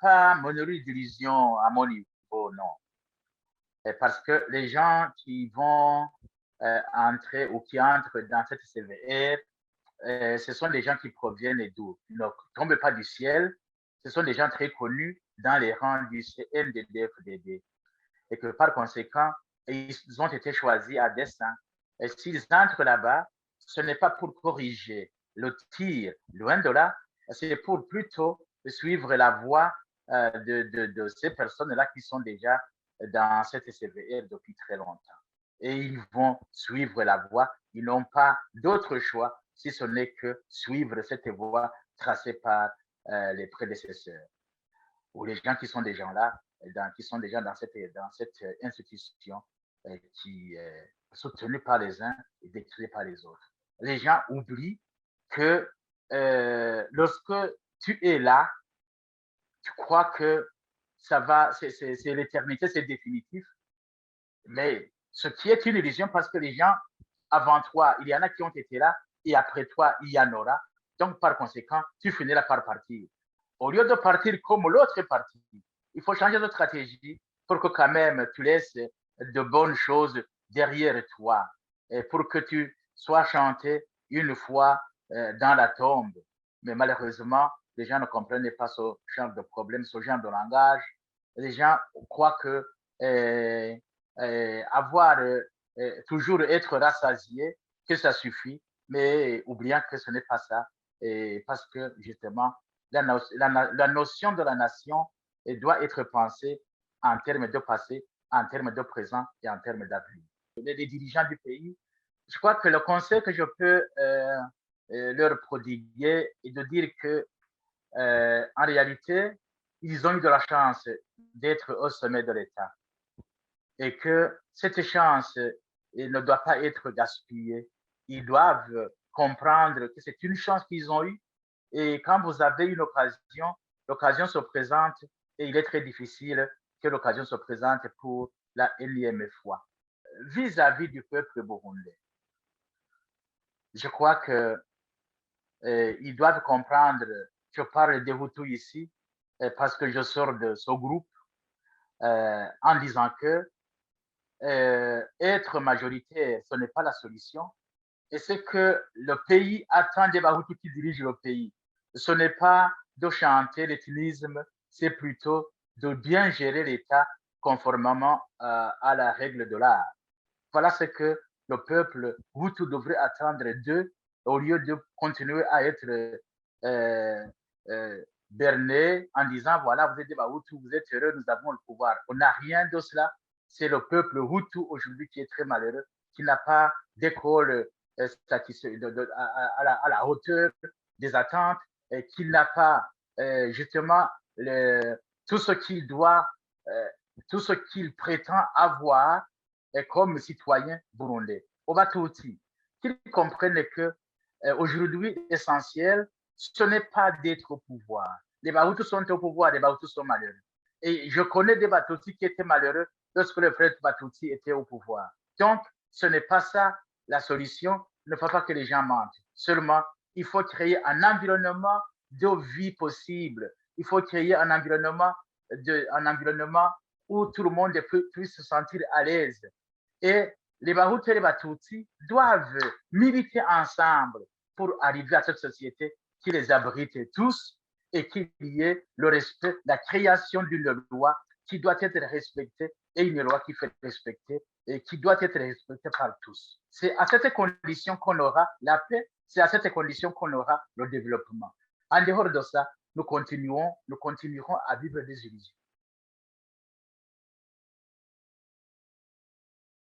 pas me nourrir d'illusions à mon niveau, non. Parce que les gens qui vont entrer ou qui entrent dans cette CVR, ce sont des gens qui proviennent d'où? Ils ne tombent pas du ciel. Ce sont des gens très connus dans les rangs du CNDD-FDD. Et que par conséquent, ils ont été choisis à dessein. Et s'ils entrent là-bas, ce n'est pas pour corriger le tir, loin de là, c'est pour plutôt suivre la voie de ces personnes-là qui sont déjà dans cette CVR depuis très longtemps. Et ils vont suivre la voie. Ils n'ont pas d'autre choix si ce n'est que suivre cette voie tracée par les prédécesseurs ou les gens qui sont déjà là, qui sont déjà dans cette institution qui est soutenue par les uns et détruite par les autres. Les gens oublient que lorsque tu es là, tu crois que ça va, c'est l'éternité, c'est définitif. Mais ce qui est une illusion parce que les gens avant toi, il y en a qui ont été là et après toi, il y en aura. Donc, par conséquent, tu finiras par partir. Au lieu de partir comme l'autre est parti, il faut changer de stratégie pour que quand même tu laisses de bonnes choses derrière toi et pour que tu sois chanté une fois dans la tombe. Mais malheureusement, les gens ne comprennent pas ce genre de problème, ce genre de langage. Les gens croient que avoir toujours être rassasié, que ça suffit, mais oubliant que ce n'est pas ça. Et parce que justement, la notion de la nation doit être pensée en termes de passé, en termes de présent et en termes d'avenir. Les dirigeants du pays, je crois que le conseil que je peux leur prodiguer est de dire que en réalité, ils ont eu de la chance d'être au sommet de l'État et que cette chance ne doit pas être gaspillée. Ils doivent comprendre que c'est une chance qu'ils ont eue et quand vous avez une occasion, l'occasion se présente et il est très difficile que l'occasion se présente pour la énième fois. Vis-à-vis du peuple burundais, je crois que ils doivent comprendre, je parle des Hutus ici, parce que je sors de ce groupe, en disant que être majoritaire, ce n'est pas la solution. Et c'est que le pays attend des Bahutus qui dirigent le pays. Ce n'est pas de chanter l'ethnisme, c'est plutôt de bien gérer l'État conformément à la règle de l'art. Voilà ce que le peuple Hutu devrait attendre d'eux au lieu de continuer à être berné en disant voilà, vous êtes des Bahutus, vous êtes heureux, nous avons le pouvoir. On n'a rien de cela. C'est le peuple Hutu aujourd'hui qui est très malheureux, qui n'a pas d'école à la hauteur des attentes, et qui n'a pas justement tout ce qu'il doit, tout ce qu'il prétend avoir comme citoyen burundais. Au Batouti, qu'ils comprennent que aujourd'hui, l'essentiel, ce n'est pas d'être au pouvoir. Les Bahutus sont au pouvoir, les Bahutus sont malheureux. Et je connais des Batoutis qui étaient malheureux lorsque le frère Batouti était au pouvoir. Donc, ce n'est pas ça la solution. Il ne faut pas que les gens mentent. Seulement, il faut créer un environnement de vie possible. Il faut créer un environnement où tout le monde puisse se sentir à l'aise. Et les Bahutus et les Batutsis doivent militer ensemble pour arriver à cette société qui les abrite tous et qu'il y ait le respect, la création d'une loi qui doit être respectée et une loi qui fait respecter et qui doit être respectée par tous. C'est à cette condition qu'on aura la paix, c'est à cette condition qu'on aura le développement. En dehors de ça, nous continuerons à vivre des illusions.